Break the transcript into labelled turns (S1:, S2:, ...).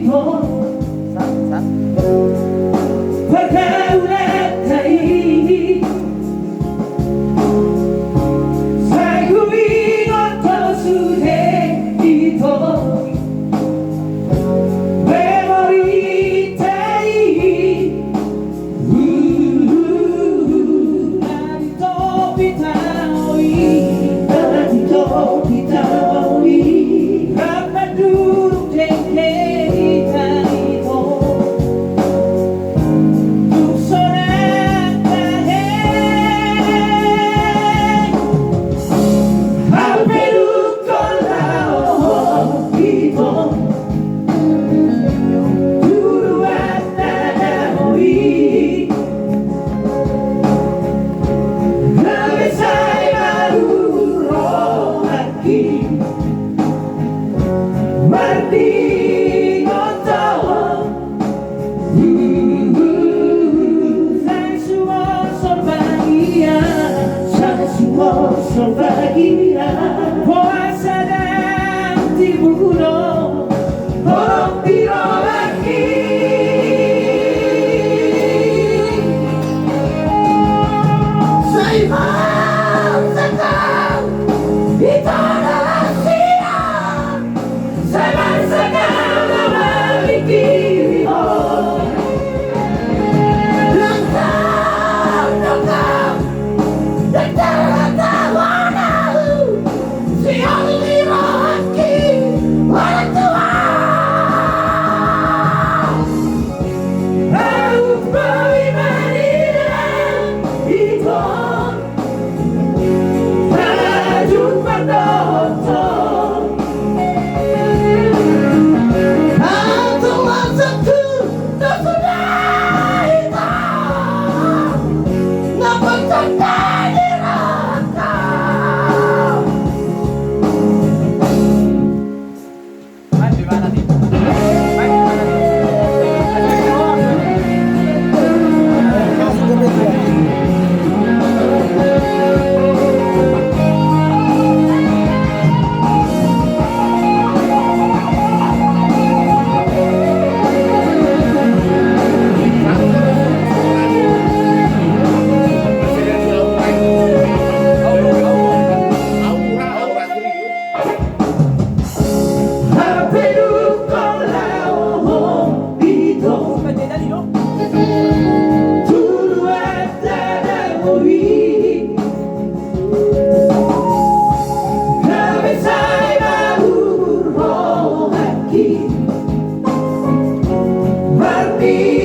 S1: itu pergaulan ini saya ingat kau sudah itu memori tadi dari topi tahui dari topi tahui apa duduk dengki tadi itu tu sorak tahe al Perú con la itu dulu ada moi Nabi saya baru rohaki Marti Ottawa Saya semua sorbagia Saya semua sorbagia Puasa dan tibuno Orang biro lagi Saya mau sekal Itu adalah siang Saya sekal memiliki Lengkap, lengkap Dan tertawana Siang liraki Orang tua Aku beribadilah itu Tajud penonton Atulah satu tersudah itu Namun tak direkam
S2: Main di mana nih? Main di mana nih? Ada di bawah.
S1: Al Perú con la itu
S2: Beda nih yo.
S1: dulu ada moi Nabi saya baru rohaki Marti